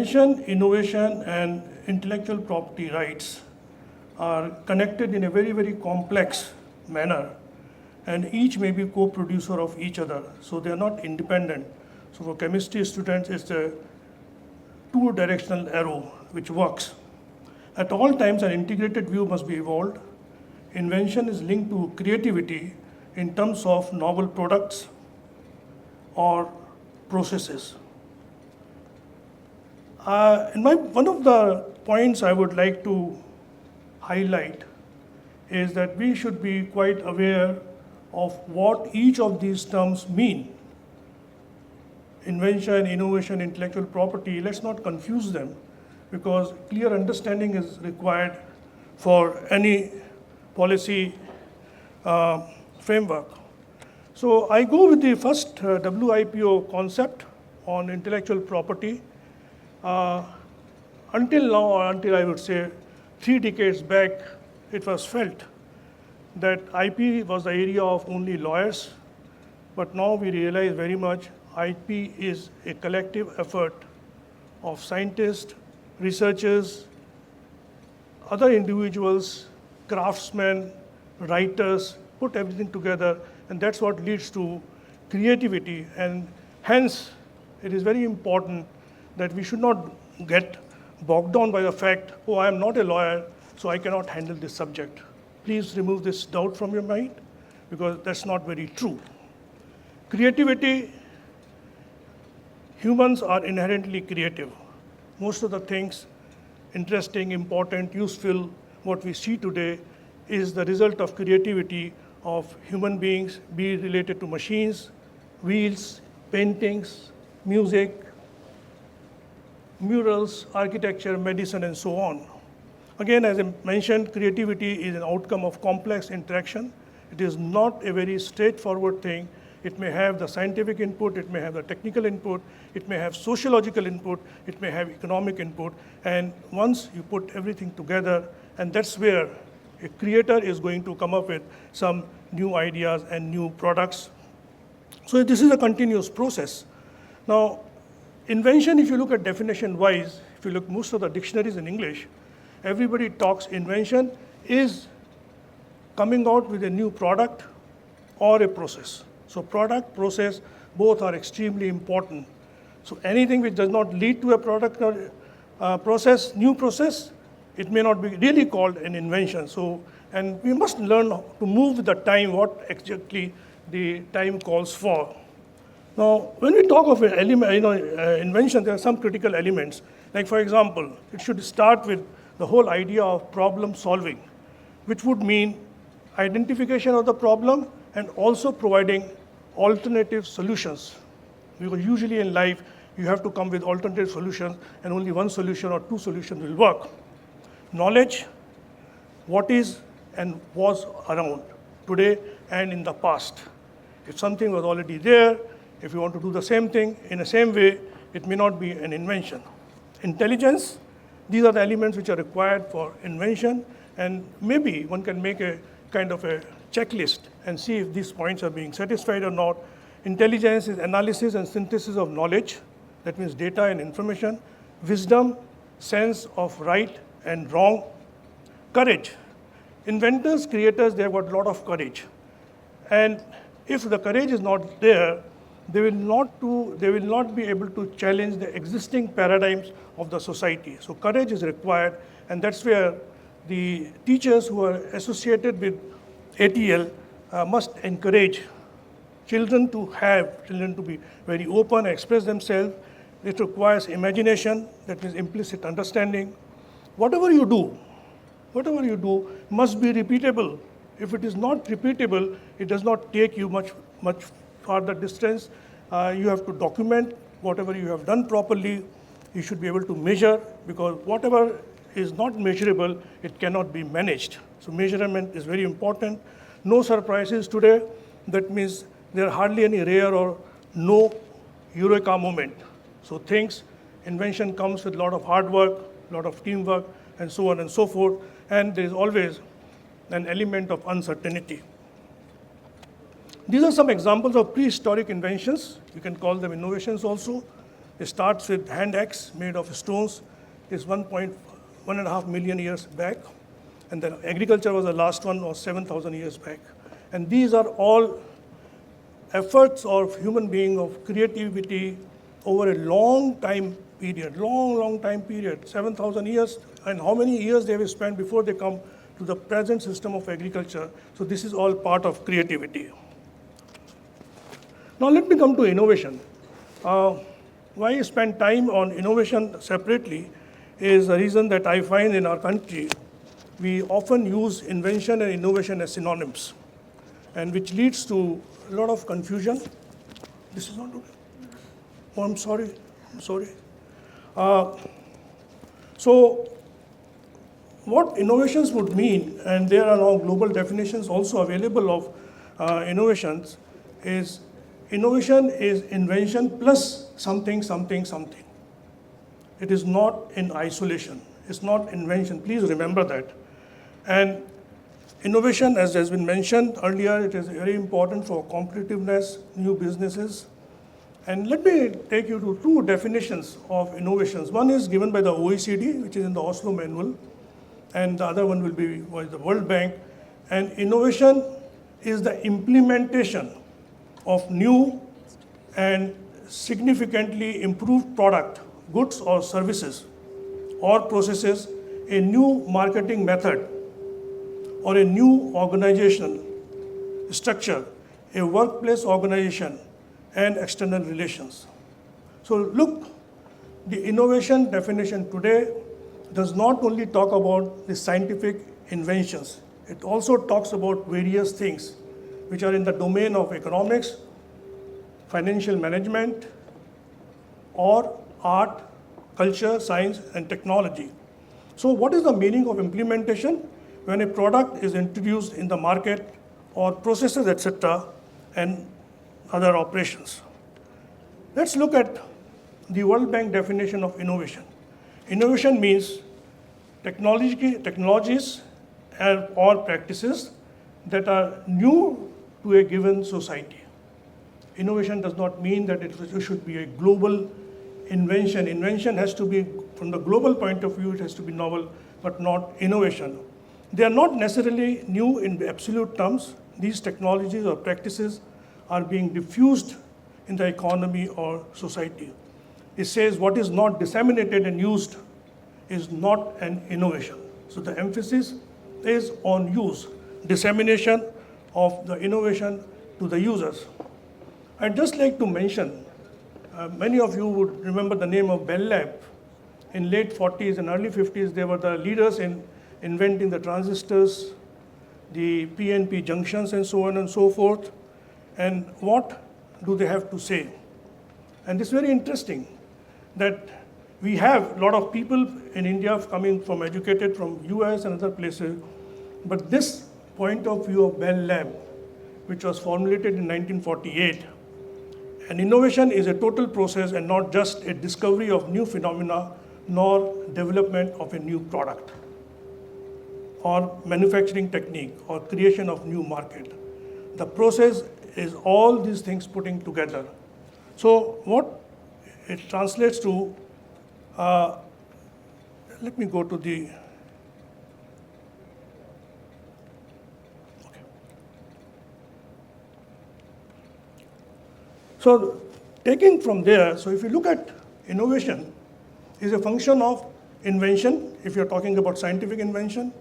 Invention, innovation, and intellectual property rights are connected in a very, very complex manner, and each may be co-producer of each other, so they are not independent. So for chemistry students, it's a two-directional arrow which works. At all times, an integrated view must be evolved. Invention is linked to creativity in terms of novel products or processes. One of the points I would like to highlight is that we should be quite aware of what each of these terms mean. Invention, innovation, intellectual property, let's not confuse them, because clear understanding is required for any policy framework. So I go with the first WIPO concept on intellectual property. Until now, or until I would say 3 decades back, it was felt that IP was the area of only lawyers, but now we realize very much IP is a collective effort of scientists, researchers, other individuals, craftsmen, writers, put everything together, and that's what leads to creativity. And hence, it is very important that we should not get bogged down by the fact, oh, I am not a lawyer, so I cannot handle this subject. Please remove this doubt from your mind, because that's not very true. Creativity, humans are inherently creative. Most of the things, interesting, important, useful, what we see today is the result of creativity of human beings, be it related to machines, wheels, paintings, music, murals, architecture, medicine, and so on. Again, as I mentioned, creativity is an outcome of complex interaction. It is not a very straightforward thing. It may have the scientific input, it may have the technical input, it may have sociological input, it may have economic input, and once you put everything together, and that's where a creator is going to come up with some new ideas and new products. So this is a continuous process. Now, invention, if you look at definition-wise, if you look most of the dictionaries in English, everybody talks invention is coming out with a new product or a process. So product, process, both are extremely important. So anything which does not lead to a product or process, new process, it may not be really called an invention. So, and we must learn to move with the time, what exactly the time calls for. Now, when we talk of invention, there are some critical elements. Like for example, it should start with the whole idea of problem solving, which would mean identification of the problem and also providing alternative solutions. Because usually in life, you have to come with alternative solutions, and only one solution or two solutions will work. Knowledge, what is and was around today and in the past. If something was already there, if you want to do the same thing in the same way, it may not be an invention. Intelligence, these are the elements which are required for invention, and maybe one can make a kind of a checklist and see if these points are being satisfied or not. Intelligence is analysis and synthesis of knowledge, that means data and information. Wisdom, sense of right and wrong. Courage, inventors, creators, they have got a lot of courage. And if the courage is not there, they will not be able to challenge the existing paradigms of the society. So courage is required, and that's where the teachers who are associated with ATL must encourage children to be very open, express themselves. It requires imagination, that is implicit understanding. Whatever you do must be repeatable. If it is not repeatable, it does not take you much farther distance. You have to document whatever you have done properly. You should be able to measure, because whatever is not measurable, it cannot be managed. So measurement is very important. No surprises today. That means there are hardly any rare or no eureka moment. So invention comes with a lot of hard work, a lot of teamwork, and so on and so forth. And there is always an element of uncertainty. These are some examples of prehistoric inventions. We can call them innovations also. It starts with hand axe made of stones. It's 1.5 million years back. And then agriculture was the last one, was 7,000 years back. And these are all efforts of human being of creativity over a long time period, long time period, 7,000 years, and how many years they have spent before they come to the present system of agriculture. So this is all part of creativity. Now let me come to innovation. Why I spend time on innovation separately is the reason that I find in our country, we often use invention and innovation as synonyms, and which leads to a lot of confusion. This is not okay. Oh, I'm sorry. So what innovations would mean, and there are now global definitions also available of innovations, is innovation is invention plus something. It is not in isolation. It's not invention. Please remember that. And innovation, as has been mentioned earlier, it is very important for competitiveness, new businesses. And let me take you to two definitions of innovations. One is given by the OECD, which is in the Oslo Manual, and the other one will be by the World Bank. And innovation is the implementation of new and significantly improved product, goods or services, or processes, a new marketing method, or a new organizational structure, a workplace organization, and external relations. So look, the innovation definition today does not only talk about the scientific inventions, it also talks about various things which are in the domain of economics, financial management, or art, culture, science, and technology. So what is the meaning of implementation? When a product is introduced in the market, or processes, etc., and other operations. Let's look at the World Bank definition of innovation. Innovation means technologies or practices that are new to a given society. Innovation does not mean that it should be a global invention. Invention has to be, from the global point of view, it has to be novel, but not innovation. They are not necessarily new in absolute terms. These technologies or practices are being diffused in the economy or society. It says what is not disseminated and used is not an innovation. So the emphasis is on use, dissemination of the innovation to the users. I'd just like to mention, many of you would remember the name of Bell Lab. In late 40s and early 50s, they were the leaders in inventing the transistors, the PNP junctions, and so on and so forth. And what do they have to say? And it's very interesting that we have a lot of people in India coming from educated from US and other places, but this point of view of Bell Lab, which was formulated in 1948, and innovation is a total process and not just a discovery of new phenomena, nor development of a new product, or manufacturing technique, or creation of new market. The process is all these things putting together. So what it translates to, let me go to the, okay. So taking from there, so if you look at innovation, is a function of invention, if you're talking about scientific invention,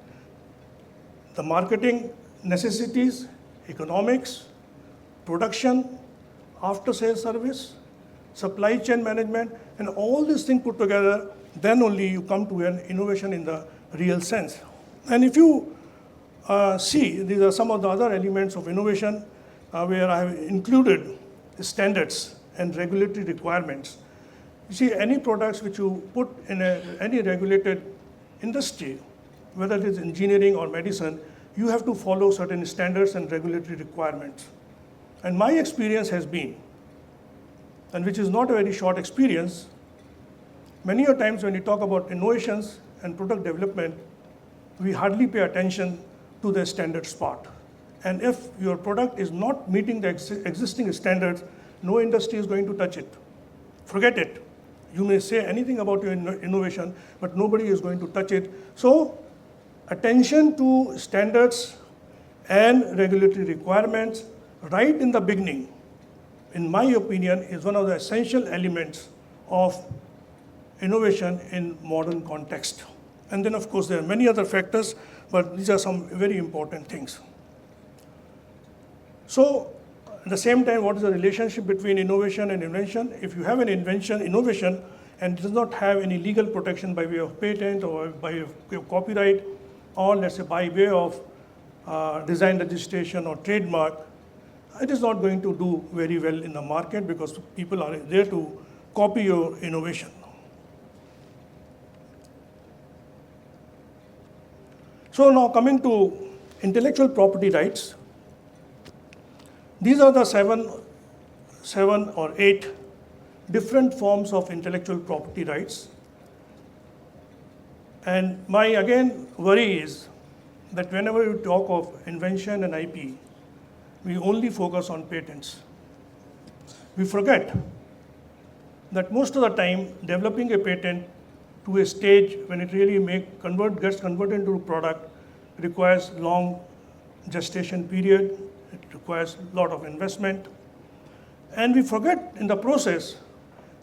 the marketing necessities, economics, production, after-sales service, supply chain management, and all these things put together, then only you come to an innovation in the real sense. And if you see, these are some of the other elements of innovation where I have included the standards and regulatory requirements. You see, any products which you put in any regulated industry, whether it is engineering or medicine, you have to follow certain standards and regulatory requirements. And my experience has been, and which is not a very short experience, many a times when you talk about innovations and product development, we hardly pay attention to the standards part. And if your product is not meeting the existing standards, no industry is going to touch it. Forget it. you may say anything about your innovation, but nobody is going to touch it. So attention to standards and regulatory requirements right in the beginning, in my opinion, is one of the essential elements of innovation in modern context. And then, of course, there are many other factors, but these are some very important things. So, at the same time, what is the relationship between innovation and invention? If you have an innovation, and does not have any legal protection by way of patent or by way of copyright, or let's say by way of design registration or trademark, it is not going to do very well in the market because people are there to copy your innovation. So now coming to intellectual property rights, these are the seven or eight different forms of intellectual property rights. And my, again, worry is that whenever you talk of invention and IP, we only focus on patents. We forget that most of the time, developing a patent to a stage when it really gets converted into a product requires long gestation period, it requires a lot of investment. And we forget in the process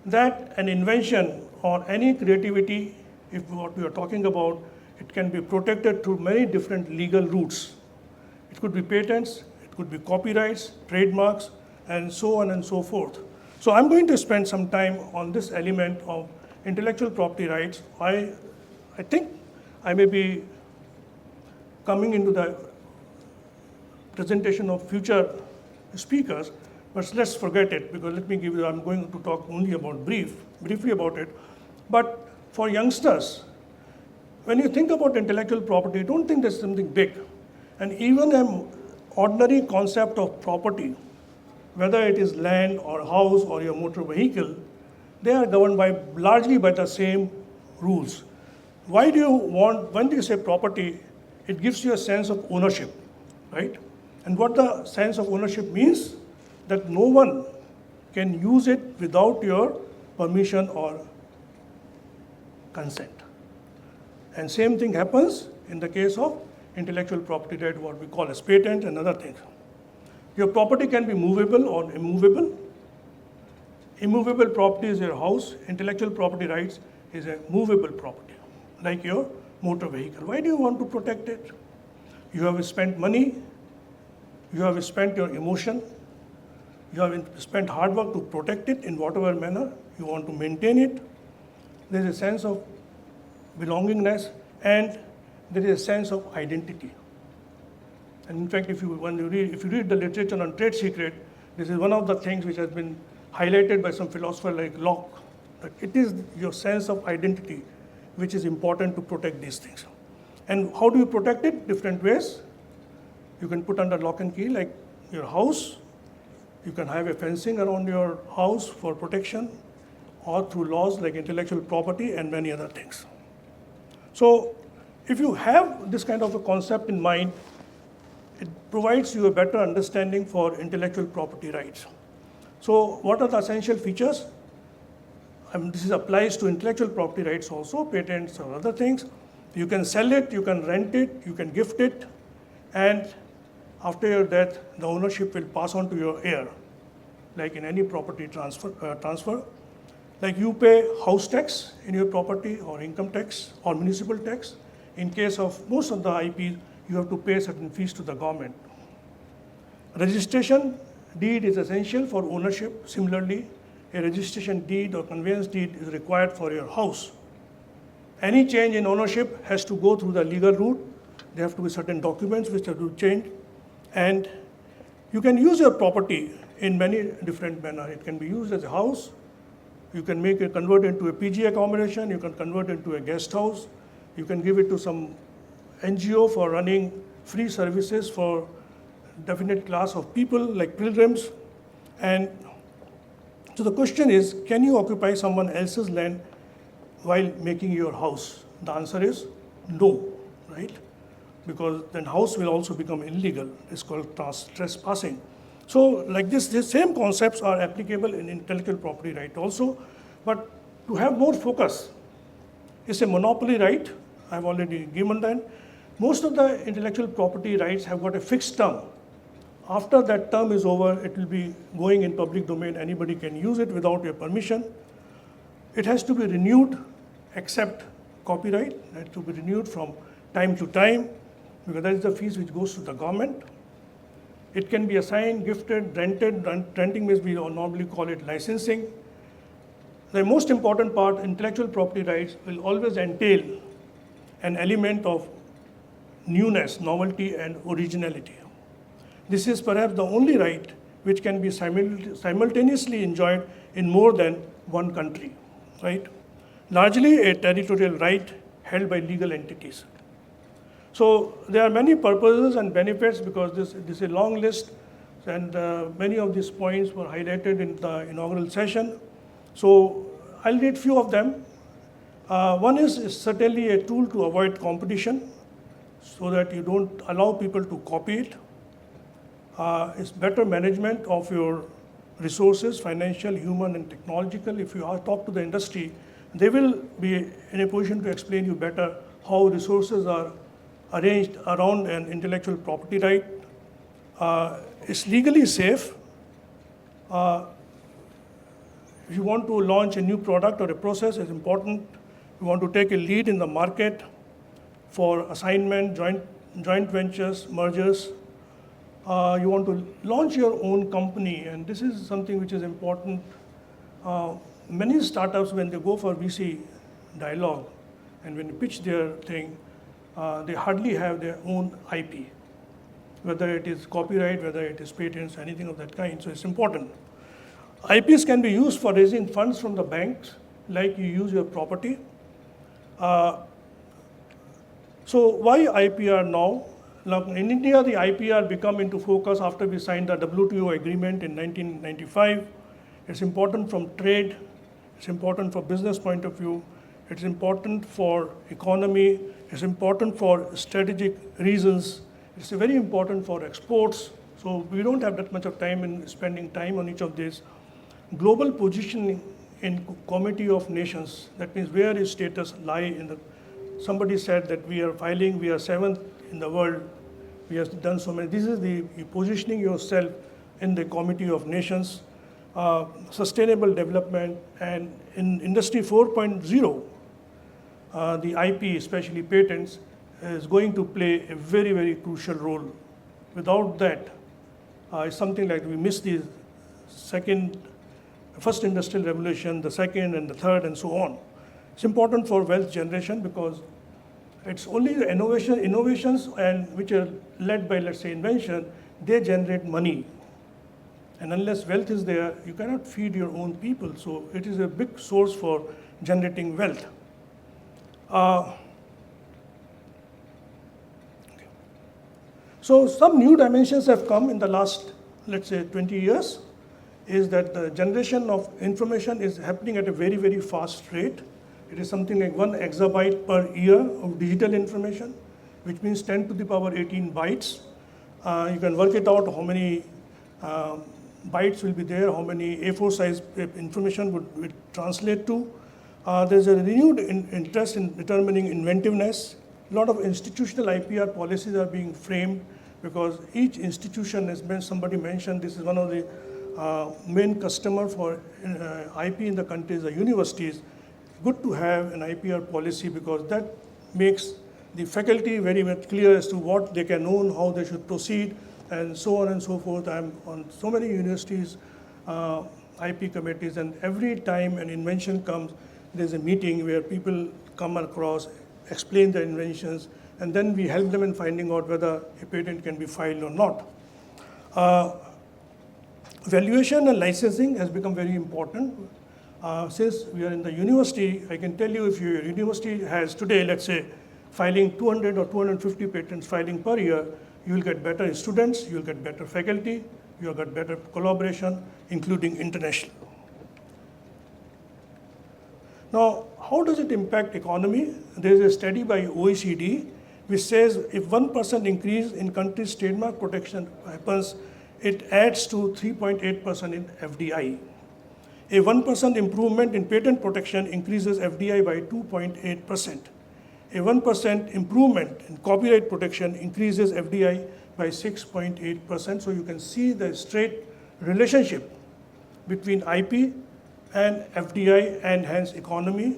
that an invention or any creativity, if what we are talking about, it can be protected through many different legal routes. It could be patents, it could be copyrights, trademarks, and so on and so forth. So I'm going to spend some time on this element of intellectual property rights. I think I may be coming into the presentation of future speakers, but let's forget it, because I'm going to talk only about briefly about it. But for youngsters, when you think about intellectual property, don't think there's something big. And even an ordinary concept of property, whether it is land or house or your motor vehicle, they are governed largely by the same rules. When do you say property, it gives you a sense of ownership, right? And what the sense of ownership means, that no one can use it without your permission or consent. And same thing happens in the case of intellectual property right, what we call as patent and other things. Your property can be movable or immovable. Immovable property is your house. Intellectual property rights is a movable property, like your motor vehicle. Why do you want to protect it? You have spent money, you have spent your emotion, you have spent hard work to protect it in whatever manner, you want to maintain it. There is a sense of belongingness and there is a sense of identity. And in fact, if you read the literature on trade secret, this is one of the things which has been highlighted by some philosopher like Locke, that it is your sense of identity which is important to protect these things. And how do you protect it? Different ways. You can put under lock and key, like your house. You can have a fencing around your house for protection, or through laws like intellectual property and many other things. So if you have this kind of a concept in mind, it provides you a better understanding for intellectual property rights. So what are the essential features? This applies to intellectual property rights also, patents or other things. You can sell it, you can rent it, you can gift it, and after your death, the ownership will pass on to your heir, like in any property transfer. Like you pay house tax in your property, or income tax, or municipal tax. In case of most of the IP, you have to pay certain fees to the government. Registration deed is essential for ownership. Similarly, a registration deed or conveyance deed is required for your house. Any change in ownership has to go through the legal route. There have to be certain documents which have to change. And you can use your property in many different manners. It can be used as a house. You can convert it into a PG accommodation. You can convert it into a guest house. You can give it to some NGO for running free services for definite class of people like pilgrims. And so the question is, can you occupy someone else's land while making your house? The answer is no, right? Because then house will also become illegal. It's called trespassing. So like this, the same concepts are applicable in intellectual property right also. But To have more focus, it's a monopoly right. I've already given that. Most of the intellectual property rights have got a fixed term. After that term is over, it will be going in public domain. Anybody can use it without your permission. It has to be renewed, except copyright. It has to be renewed from time to time, because that is the fees which goes to the government. It can be assigned, gifted, rented. Renting means we normally call it licensing. The most important part, intellectual property rights, will always entail an element of newness, novelty, and originality. This is perhaps the only right which can be simultaneously enjoyed in more than one country, right? Largely a territorial right held by legal entities. So there are many purposes and benefits, because this is a long list, and many of these points were highlighted in the inaugural session. So I'll read few of them. One is certainly a tool to avoid competition, so that you don't allow people to copy it. It's better management of your resources, financial, human, and technological. If you talk to the industry, they will be in a position to explain you better how resources are arranged around an intellectual property right. It's legally safe. If you want to launch a new product or a process, it's important. You want to take a lead in the market for assignment, joint ventures, mergers. You want to launch your own company, and this is something which is important. Many startups, when they go for VC dialogue and when they pitch their thing, they hardly have their own IP, whether it is copyright, whether it is patents, anything of that kind. So it's important. IPs can be used for raising funds from the banks, like you use your property. So why IPR now? Now, in India, the IPR become into focus after we signed the WTO agreement in 1995. It's important from trade. It's important for business point of view. It's important for economy. It's important for strategic reasons. It's very important for exports. So we don't have that much of time in spending time on each of these. Global positioning in Committee of Nations. That means where is status lie in the. Somebody said that we are 7th in the world. We have done so many. This is the positioning yourself in the Committee of Nations, sustainable development, and in Industry 4.0, the IP, especially patents, is going to play a very, very crucial role. Without that, it's something like we miss the first industrial revolution, the second and the third, and so on. It's important for wealth generation, because it's only the innovations and which are led by, let's say, invention, they generate money. And unless wealth is there, you cannot feed your own people. So it is a big source for generating wealth. So some new dimensions have come in the last, let's say, 20 years, is that the generation of information is happening at a very, very fast rate. It is something like 1 exabyte per year of digital information, which means 10 to the power 18 bytes. You can work it out how many bytes will be there, how many A4 size information would translate to. There's a renewed interest in determining inventiveness. A lot of institutional IPR policies are being framed, because each institution, as somebody mentioned, this is one of the main customer for IP in the country is the universities. Good to have an IPR policy, because that makes the faculty very much clear as to what they can own, how they should proceed, and so on and so forth. I'm on so many universities, IP committees, and every time an invention comes, there's a meeting where people come across, explain their inventions, and then we help them in finding out whether a patent can be filed or not. Valuation and licensing has become very important. Since we are in the university, I can tell you, if your university has today, let's say, filing 200 or 250 patents filing per year, you will get better students, you will get better faculty, you will get better collaboration, including international. Now, how does it impact economy? There is a study by OECD which says if 1% increase in country's trademark protection happens, it adds to 3.8% in FDI. A 1% improvement in patent protection increases FDI by 2.8%. A 1% improvement in copyright protection increases FDI by 6.8%. So you can see the straight relationship between IP and FDI and hence economy.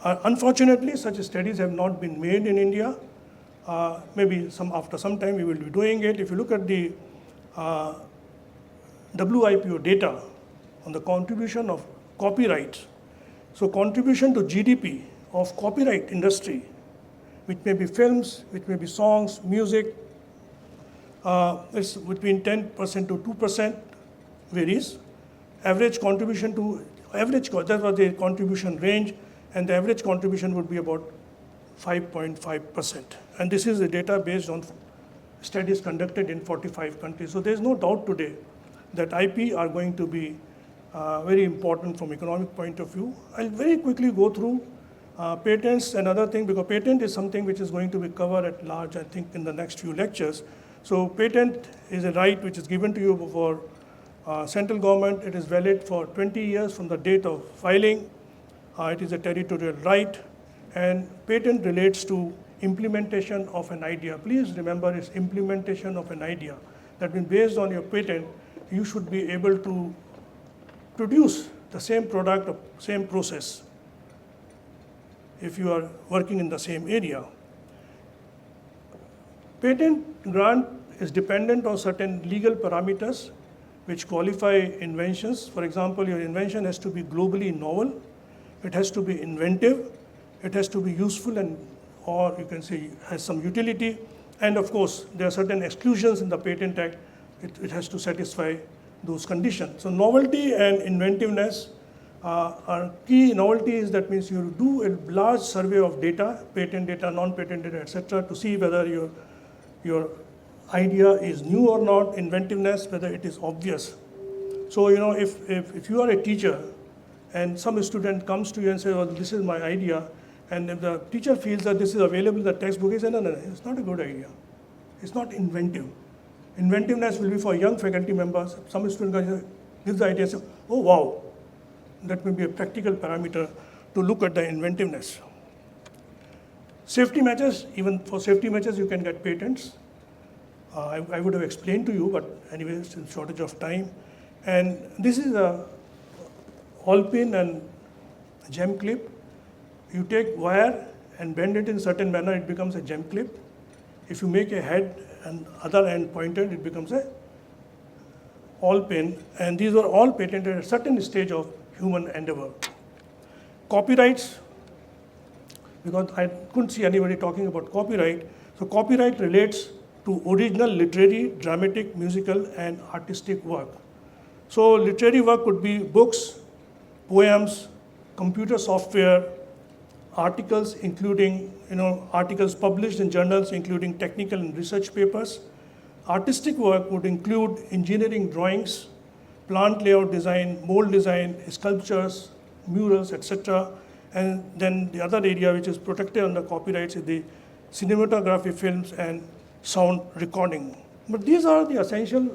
Unfortunately, such studies have not been made in India. Maybe after some time we will be doing it. If you look at the WIPO data on the contribution of copyright, so contribution to GDP of copyright industry, which may be films, which may be songs, music, it's between 10% to 2% varies. That was the contribution range, and the average contribution would be about 5.5%. And this is the data based on studies conducted in 45 countries. So there's no doubt today that IP are going to be very important from economic point of view. I'll very quickly go through patents and other things, because patent is something which is going to be covered at large, I think, in the next few lectures. So patent is a right which is given to you for central government. It is valid for 20 years from the date of filing. It is a territorial right, and patent relates to implementation of an idea. Please remember, it's implementation of an idea. That means based on your patent, you should be able to produce the same product or same process if you are working in the same area. Patent grant is dependent on certain legal parameters which qualify inventions. For example, your invention has to be globally novel, it has to be inventive, it has to be useful, and or you can say has some utility, and of course there are certain exclusions in the Patent Act. It has to satisfy those conditions. So novelty and inventiveness are key. Novelty is, that means you do a large survey of data, patent data, non-patent data, etc., to see whether your idea is new or not. Inventiveness, whether it is obvious. So if you are a teacher and some student comes to you and says, "Oh, this is my idea," and if the teacher feels that this is available in the textbook, he says, "No, it's not a good idea. It's not inventive." Inventiveness will be for young faculty members. Some student gives the idea and says, "Oh, wow." That may be a practical parameter to look at the inventiveness. Safety measures, even for safety measures you can get patents. I would have explained to you, but anyway, it's in shortage of time. And this is a all pin and gem clip. You take wire and bend it in certain manner, it becomes a gem clip. If you make a head and other end pointed, it becomes a all pin. And these are all patented at a certain stage of human endeavor. Copyrights, because I couldn't see anybody talking about copyright. So copyright relates to original literary, dramatic, musical, and artistic work. So literary work could be books, poems, computer software, articles, including articles published in journals, including technical and research papers. Artistic work would include engineering drawings, plant layout design, mold design, sculptures, murals, etc. And then the other area which is protected under copyrights is the cinematography, films, and sound recording. But these are the essential,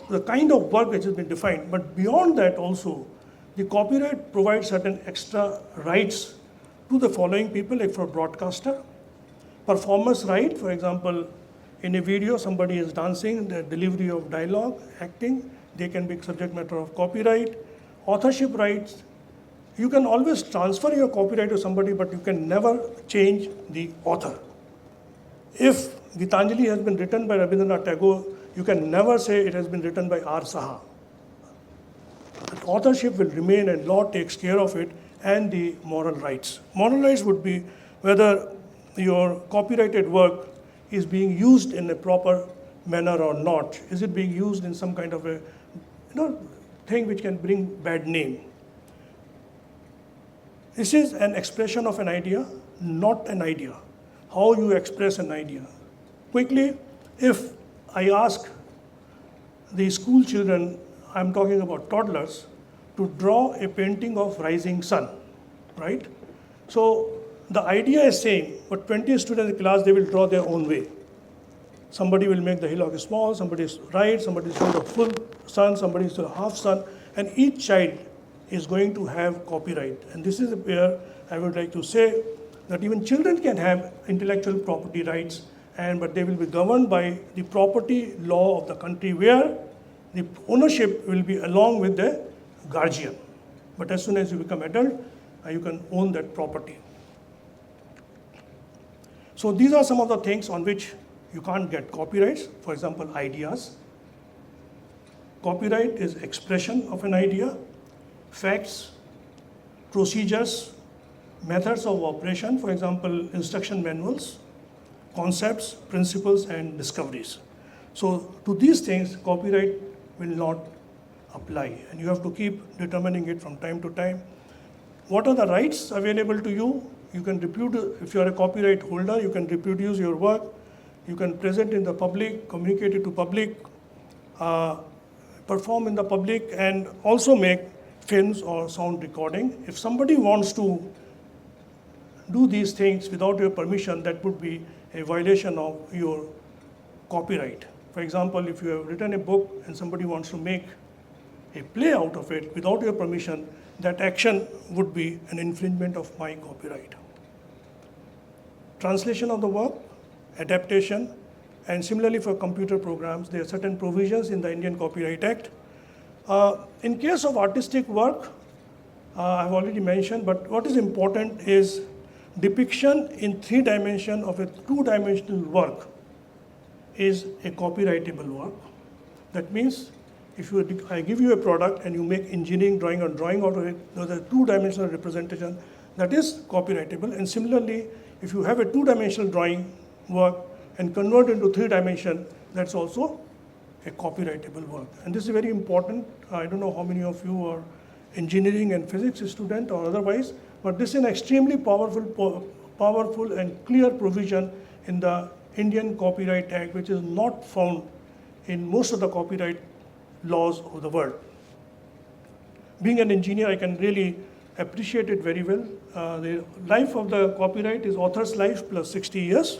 the kind of work which has been defined. But beyond that also, the copyright provides certain extra rights to the following people, like for broadcaster. Performance right, for example, in a video somebody is dancing, the delivery of dialogue, acting, they can be subject matter of copyright. Authorship rights, you can always transfer your copyright to somebody, but you can never change the author. If Gitanjali has been written by Rabindranath Tagore, you can never say it has been written by R. Saha. But authorship will remain, and law takes care of it, and the moral rights. Moral rights would be whether your copyrighted work is being used in a proper manner or not. Is it being used in some kind of a thing which can bring bad name? This is an expression of an idea, not an idea. How you express an idea. Quickly, if I ask the school children, I'm talking about toddlers, to draw a painting of rising sun, right? So the idea is same, but 20 students in class, they will draw their own way. Somebody will make the hillock small, somebody is right, somebody is showing a full sun, somebody is a half sun, and each child is going to have copyright. And this is where I would like to say that even children can have intellectual property rights, but they will be governed by the property law of the country where the ownership will be along with the guardian. But as soon as you become adult, you can own that property. So these are some of the things on which you can't get copyrights. For example, ideas. Copyright is expression of an idea, facts, procedures, methods of operation, for example, instruction manuals, concepts, principles, and discoveries. So to these things, copyright will not apply, and you have to keep determining it from time to time. What are the rights available to you? You can reproduce, if you are a copyright holder, you can reproduce your work, you can present in the public, communicate it to public, perform in the public, and also make films or sound recording. If somebody wants to do these things without your permission, that would be a violation of your copyright. For example, if you have written a book and somebody wants to make a play out of it without your permission, that action would be an infringement of my copyright. Translation of the work, adaptation, and similarly for computer programs, there are certain provisions in the Indian Copyright Act. In case of artistic work, I've already mentioned, but what is important is depiction in 3 dimensions of a 2-dimensional work is a copyrightable work. That means if I give you a product and you make engineering drawing or drawing out of it, there's a 2-dimensional representation that is copyrightable. And similarly, if you have a 2-dimensional drawing work and convert into 3-dimension, that's also a copyrightable work. And this is very important. I don't know how many of you are engineering and physics student or otherwise, but this is an extremely powerful and clear provision in the Indian Copyright Act, which is not found in most of the copyright laws of the world. Being an engineer, I can really appreciate it very well. The life of the copyright is author's life plus 60 years.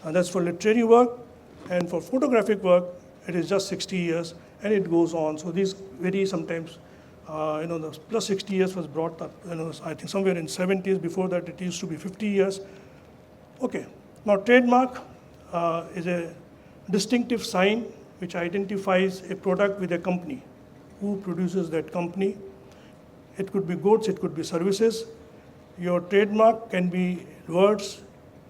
And that's for literary work, and for photographic work, it is just 60 years, and it goes on. So these vary sometimes. The plus 60 years was brought up, I think somewhere in 70s. Before that, it used to be 50 years. Okay. Now, trademark is a distinctive sign which identifies a product with a company. Who produces that company? It could be goods, it could be services. Your trademark can be words,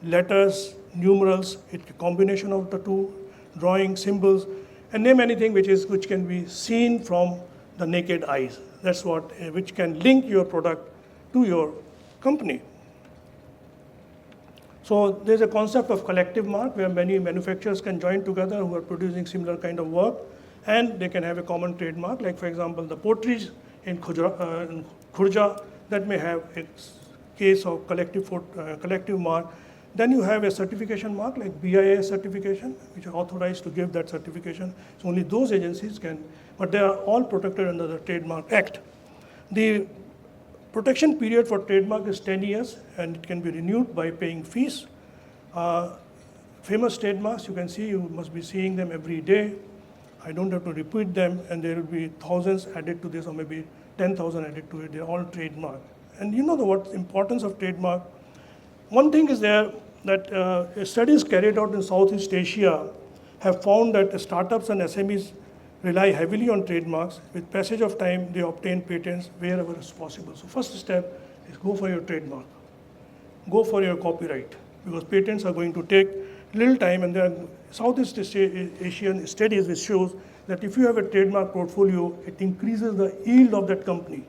letters, numerals, it's a combination of the two, drawing, symbols, and name anything which can be seen from the naked eyes. That's what, which can link your product to your company. So there's a concept of collective mark where many manufacturers can join together who are producing similar kind of work, and they can have a common trademark. Like for example, the potteries in Khurja, that may have a case of collective mark. Then you have a certification mark like BIA certification, which are authorized to give that certification. So only those agencies can, but they are all protected under the Trademark Act. The protection period for trademark is 10 years, and it can be renewed by paying fees. Famous trademarks, you can see, you must be seeing them every day. I don't have to repeat them, and there will be thousands added to this, or maybe 10,000 added to it. They're all trademark. And you know what importance of trademark? One thing is there that studies carried out in Southeast Asia have found that startups and SMEs rely heavily on trademarks. With passage of time, they obtain patents wherever it's possible. So first step is go for your trademark. Go for your copyright, because patents are going to take little time, and there are Southeast Asian studies which shows that if you have a trademark portfolio, it increases the yield of that company.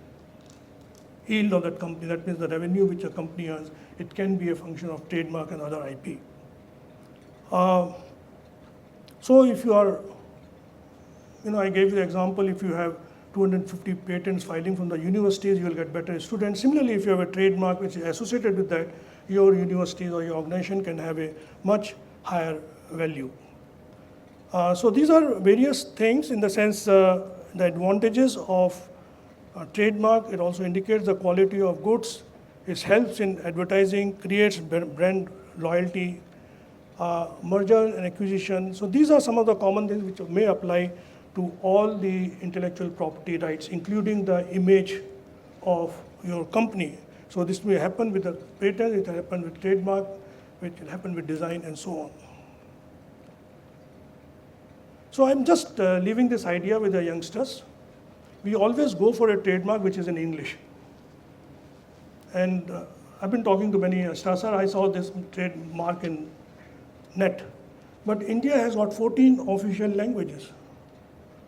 Yield of that company, that means the revenue which a company earns, it can be a function of trademark and other IP. So if you are, I gave you the example, if you have 250 patents filing from the universities, you will get better students. Similarly, if you have a trademark which is associated with that, your universities or your organization can have a much higher value. So these are various things in the sense the advantages of trademark. It also indicates the quality of goods. It helps in advertising, creates brand loyalty. merger and acquisition. So these are some of the common things which may apply to all the intellectual property rights, including the image of your company. So this may happen with the patent, it will happen with trademark, it will happen with design, and so on. So I'm just leaving this idea with the youngsters. We always go for a trademark which is in English. And I've been talking to many youngsters. I saw this trademark in net. But India has got 14 official languages.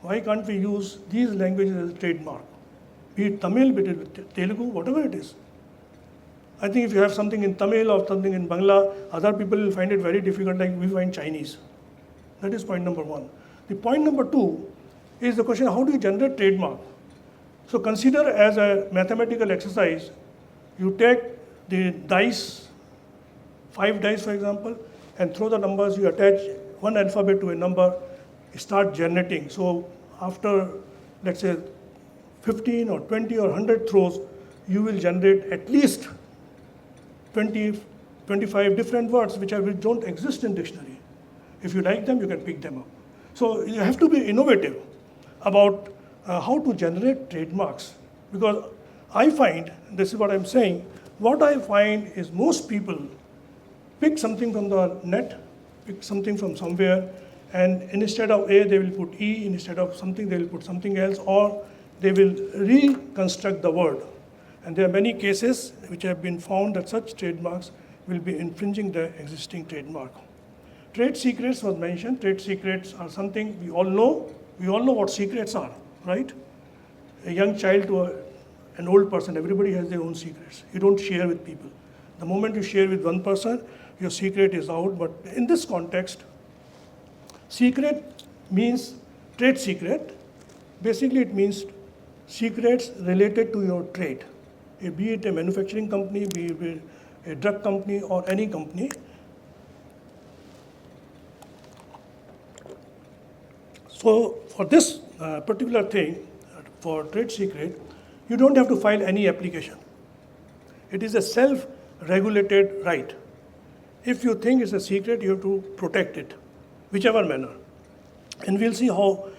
Why can't we use these languages as a trademark? Be it Tamil, be it Telugu, whatever it is. I think if you have something in Tamil or something in Bangla, other people will find it very difficult, like we find Chinese. That is point number one. The point number two is the question, how do you generate trademark? So consider as a mathematical exercise, you take the dice, 5 dice for example, and throw the numbers, you attach one alphabet to a number, start generating. So after, let's say, 15 or 20 or 100 throws, you will generate at least 20, 25 different words which don't exist in dictionary. If you like them, you can pick them up. So you have to be innovative about how to generate trademarks. Because I find, this is what I'm saying, what I find is most people pick something from the net, pick something from somewhere, and instead of A, they will put E, instead of something, they will put something else, or they will reconstruct the word. And there are many cases which have been found that such trademarks will be infringing the existing trademark. Trade secrets was mentioned. Trade secrets are something we all know. We all know what secrets are, right? A young child to an old person, everybody has their own secrets. You don't share with people. The moment you share with one person, your secret is out. But in this context, secret means trade secret. Basically, it means secrets related to your trade. Be it a manufacturing company, be it a drug company, or any company. So for this particular thing, for trade secret, you don't have to file any application. It is a self-regulated right. If you think it's a secret, you have to protect it, whichever manner. And we'll see how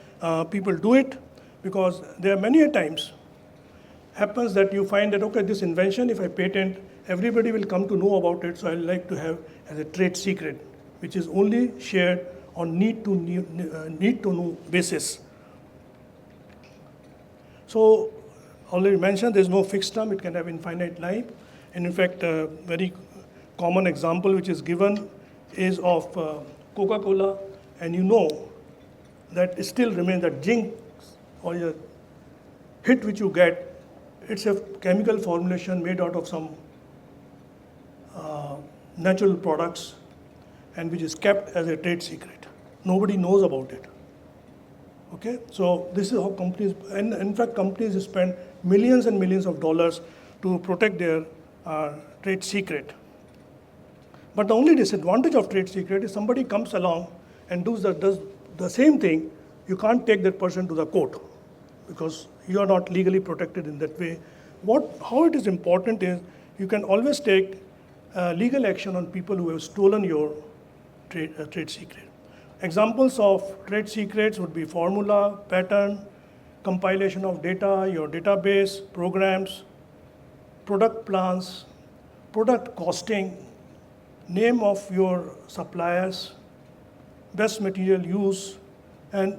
people do it, because there are many times happens that you find that, okay, this invention, if I patent, everybody will come to know about it, so I like to have as a trade secret, which is only shared on need to know basis. So already mentioned, there's no fixed term, it can have infinite life. And in fact, a very common example which is given is of Coca-Cola, and you know that it still remains that jinx or a hit which you get, it's a chemical formulation made out of some natural products, and which is kept as a trade secret. Nobody knows about it. Okay, so this is how companies, and in fact companies spend millions and millions of dollars to protect their trade secret. But the only disadvantage of trade secret is somebody comes along and does the same thing, you can't take that person to the court because you are not legally protected in that way. How it is important is you can always take legal action on people who have stolen your trade secret. Examples of trade secrets would be formula, pattern, compilation of data, your database, programs, product plans, product costing, name of your suppliers, best material use, and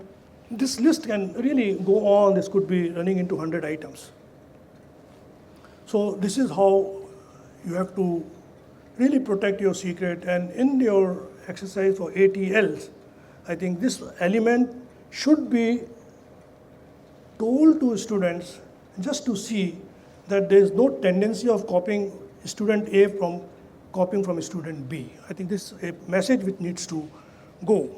this list can really go on. This could be running into 100 items. So this is how you have to really protect your secret. And in your exercise for ATLs, I think this element should be told to students just to see that there is no tendency of copying student A from copying from student B. I think this is a message which needs to go.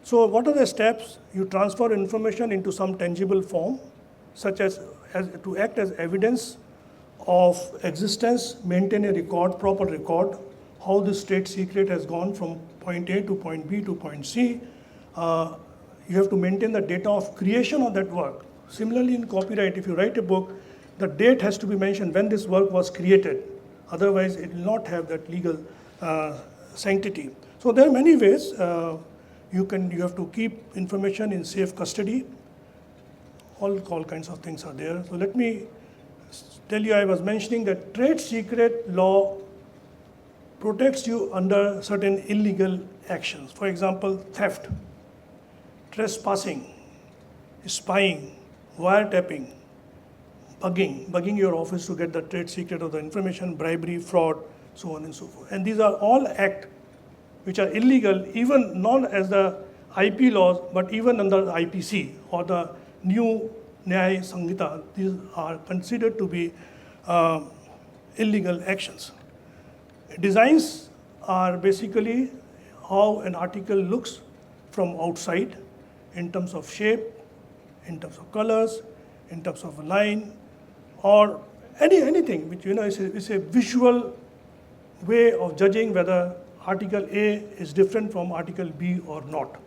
So what are the steps? You transfer information into some tangible form, such as to act as evidence of existence, maintain a record, proper record, how this trade secret has gone from point A to point B to point C. You have to maintain the data of creation of that work. Similarly, in copyright, if you write a book, the date has to be mentioned when this work was created. Otherwise, it will not have that legal sanctity. So there are many ways you have to keep information in safe custody. All kinds of things are there. So let me tell you, I was mentioning that trade secret law protects you under certain illegal actions. For example, theft, trespassing, spying, wiretapping, bugging your office to get the trade secret of the information, bribery, fraud, so on and so forth. And these are all acts which are illegal, even not as the IP laws, but even under the IPC or the new Nyaya Sanhita. These are considered to be illegal actions. Designs are basically how an article looks from outside in terms of shape, in terms of colors, in terms of line, or anything which is a visual way of judging whether article A is different from article B or not.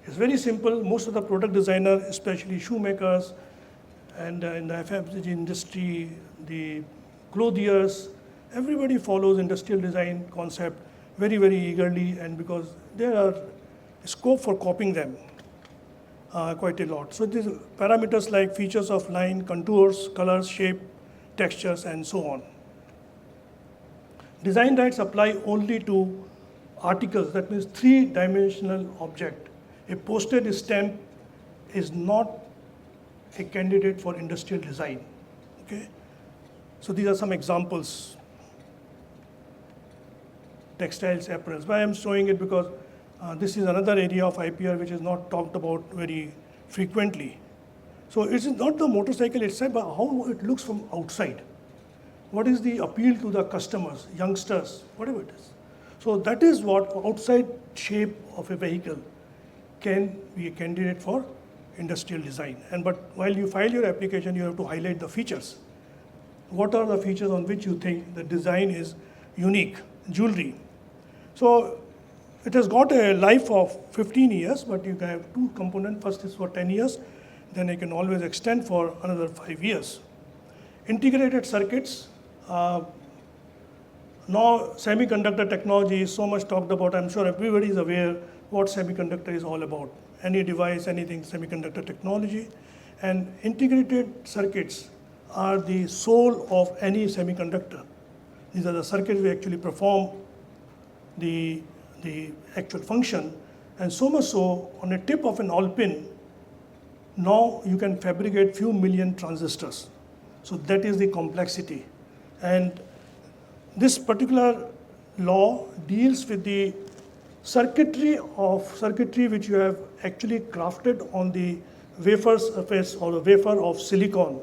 It's very simple. Most of the product designers, especially shoemakers and in the FMCG industry, the clothiers, everybody follows industrial design concept very, very eagerly, and because there are scope for copying them quite a lot. So these parameters like features of line, contours, colors, shape, textures, and so on. Design rights apply only to articles, that means three-dimensional object. A postage stamp is not a candidate for industrial design. Okay? So these are some examples. Textiles, apparels. Why I'm showing it because this is another area of IPR which is not talked about very frequently. So it's not the motorcycle itself, but how it looks from outside. What is the appeal to the customers, youngsters, whatever it is. So that is what outside shape of a vehicle can be a candidate for industrial design. But while you file your application, you have to highlight the features. What are the features on which you think the design is unique? Jewelry. So it has got a life of 15 years, but you can have two components. First is for 10 years, then you can always extend for another 5 years. Integrated circuits. Now semiconductor technology is so much talked about. I'm sure everybody is aware what semiconductor is all about. Any device, anything semiconductor technology. And integrated circuits are the soul of any semiconductor. These are the circuits which actually perform the actual function. And so much so, on a tip of an Alpin, now you can fabricate few million transistors. So that is the complexity. And this particular law deals with the circuitry which you have actually crafted on the wafer surface or the wafer of silicon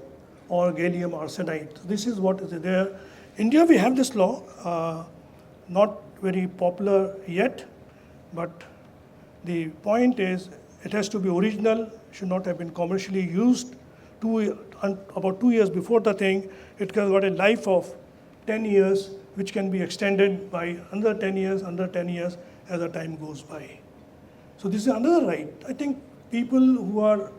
or gallium arsenide. So this is what is there. India, we have this law, not very popular yet, but the point is it has to be original, should not have been commercially used. About 2 years before the thing, it has got a life of 10 years, which can be extended by another 10 years, as the time goes by. So this is another right. I think people who are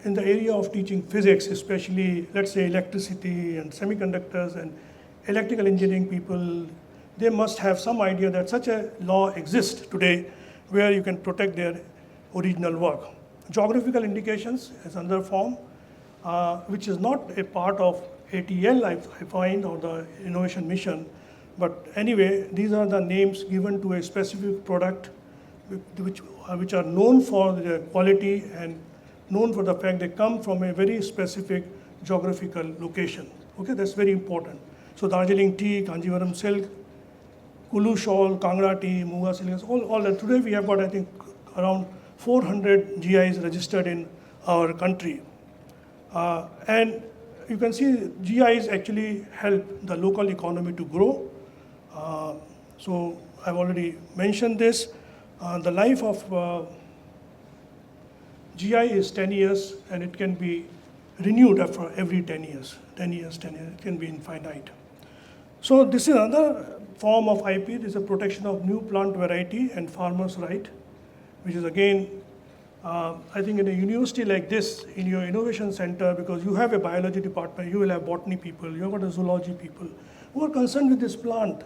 in the area of teaching physics, especially, let's say, electricity and semiconductors and electrical engineering people, they must have some idea that such a law exists today where you can protect their original work. Geographical indications is another form, which is not a part of ATL, I find, or the innovation mission. But anyway, these are the names given to a specific product which are known for their quality and known for the fact they come from a very specific geographical location. Okay, that's very important. So Darjeeling tea, Kanjivaram silk, Kulu shawl, Kangra tea, Muga silk, all that. Today we have got, I think, around 400 GIs registered in our country. And you can see GIs actually help the local economy to grow. So I've already mentioned this. The life of GI is 10 years, and it can be renewed after every 10 years. 10 years, it can be infinite. So this is another form of IP. This is a protection of new plant variety and farmer's right, which is again, I think in a university like this, in your innovation center, because you have a biology department, you will have botany people, you have got a zoology people, who are concerned with this plant.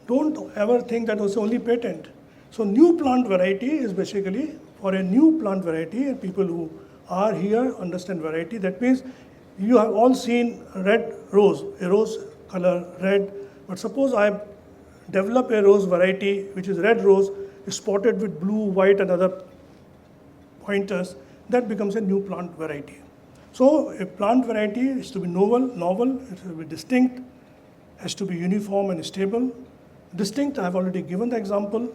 Don't ever think that was only patent. So new plant variety is basically for a new plant variety, and people who are here understand variety. That means you have all seen red rose, a rose color red, but suppose I develop a rose variety which is red rose spotted with blue, white and other pointers, that becomes a new plant variety. So a plant variety is to be novel, it has to be distinct, has to be uniform and stable. Distinct, I have already given the example.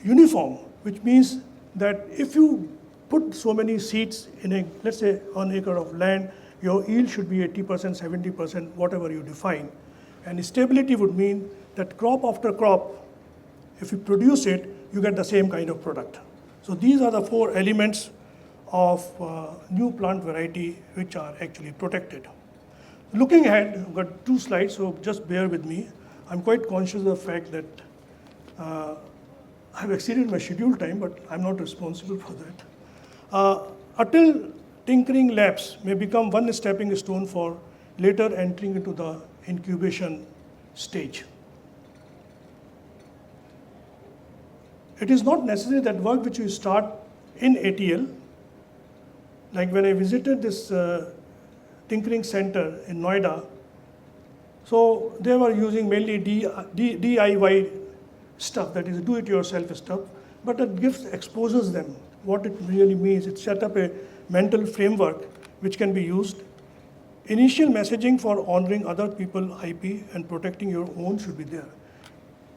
Uniform, which means that if you put so many seeds in a, let's say, 1 acre of land, your yield should be 80%, 70%, whatever you define. And stability would mean that crop after crop, if you produce it, you get the same kind of product. So these are the 4 elements of new plant variety which are actually protected. Looking ahead, I've got 2 slides, so just bear with me. I'm quite conscious of the fact that I've exceeded my scheduled time, but I'm not responsible for that. Until tinkering labs may become one stepping stone for later entering into the incubation stage. It is not necessary that work which you start in ATL, like when I visited this tinkering center in Noida, so they were using mainly DIY stuff, that is do-it-yourself stuff, but it exposes them what it really means. It set up a mental framework which can be used. Initial messaging for honoring other people's IP and protecting your own should be there.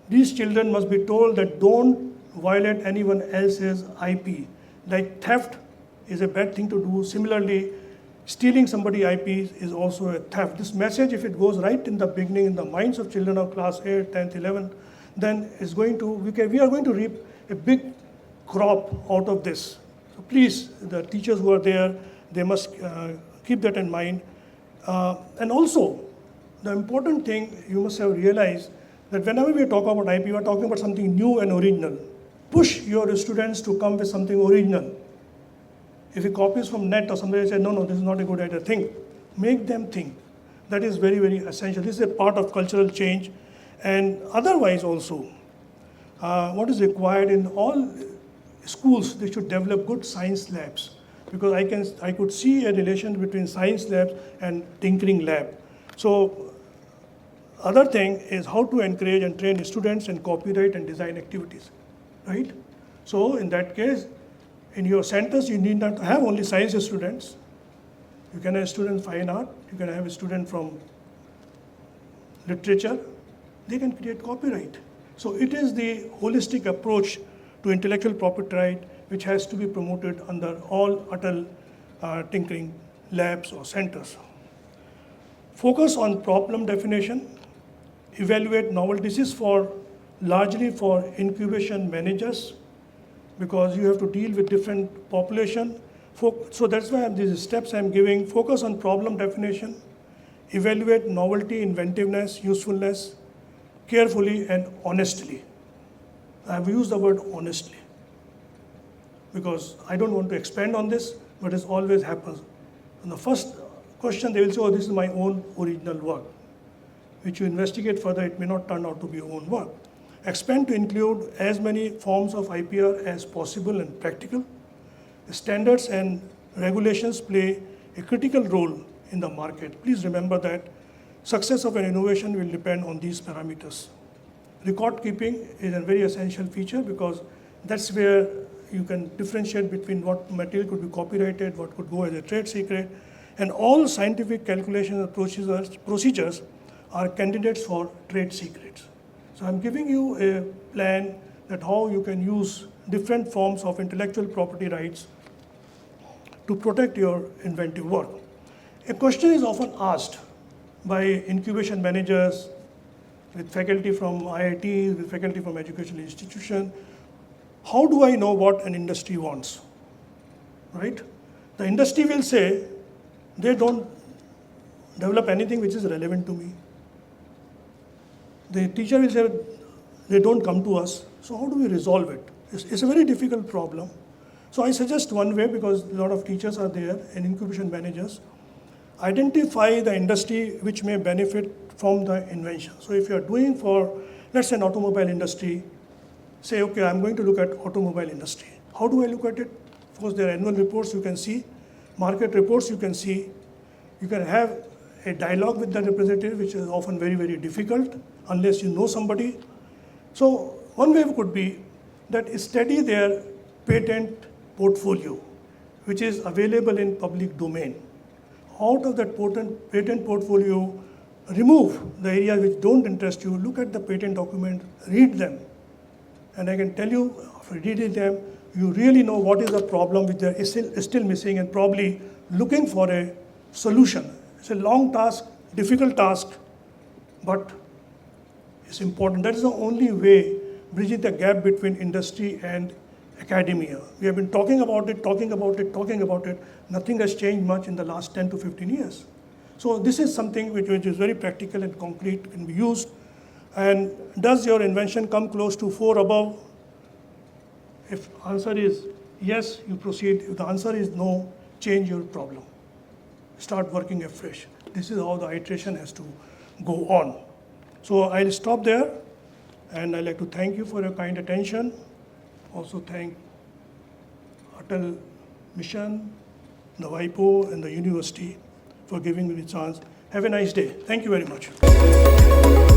These children must be told that don't violate anyone else's IP. Like theft is a bad thing to do. Similarly, stealing somebody's IP is also a theft. This message, if it goes right in the beginning in the minds of children of class 8, 10th, 11th, then it's going to, we are going to reap a big crop out of this. So please, the teachers who are there, they must keep that in mind. And also, the important thing you must have realized that whenever we talk about IP, we are talking about something new and original. Push your students to come with something original. If he copies from net or somebody says, no, this is not a good idea, think. Make them think. That is very, very essential. This is a part of cultural change. And otherwise also, what is required in all schools, they should develop good science labs. Because I could see a relation between science labs and tinkering lab. So other thing is how to encourage and train students in copyright and design activities, right? So in that case, in your centers, you need not have only science students. You can have a student fine art, you can have a student from literature, they can create copyright. So it is the holistic approach to intellectual property right which has to be promoted under all Atal tinkering labs or centers. Focus on problem definition, evaluate novel. This is largely for incubation managers because you have to deal with different population. So that's why these steps I'm giving. Focus on problem definition, evaluate novelty, inventiveness, usefulness, carefully and honestly. I've used the word honestly because I don't want to expand on this, but it always happens. And the first question they will say, oh, this is my own original work. Which you investigate further, it may not turn out to be your own work. Expand to include as many forms of IPR as possible and practical. The standards and regulations play a critical role in the market. Please remember that success of an innovation will depend on these parameters. Record keeping is a very essential feature because that's where you can differentiate between what material could be copyrighted, what could go as a trade secret, and all scientific calculations and procedures are candidates for trade secrets. So I'm giving you a plan that how you can use different forms of intellectual property rights to protect your inventive work. A question is often asked by incubation managers, with faculty from IITs, with faculty from educational institutions, how do I know what an industry wants, right? The industry will say, they don't develop anything which is relevant to me. The teacher will say, they don't come to us. So how do we resolve it? It's a very difficult problem. So I suggest one way, because a lot of teachers are there and incubation managers, identify the industry which may benefit from the invention. So if you're doing for, let's say, an automobile industry, say, okay, I'm going to look at automobile industry. How do I look at it? Of course, there are annual reports you can see, market reports you can see. You can have a dialogue with the representative, which is often very, very difficult unless you know somebody. So one way could be that study their patent portfolio, which is available in public domain. Out of that patent portfolio, remove the areas which don't interest you, look at the patent document, read them. And I can tell you, after reading them, you really know what is the problem which is still missing and probably looking for a solution. It's a long task, difficult task, but it's important. That is the only way bridging the gap between industry and academia. We have been talking about it. Nothing has changed much in the last 10 to 15 years. So this is something which is very practical and concrete, can be used. And does your invention come close to 4 above? If answer is yes, you proceed. If the answer is no, change your problem. Start working afresh. This is how the iteration has to go on. So I'll stop there, and I'd like to thank you for your kind attention. Also thank Atal Mission, the WIPO, and the university for giving me the chance. Have a nice day. Thank you very much.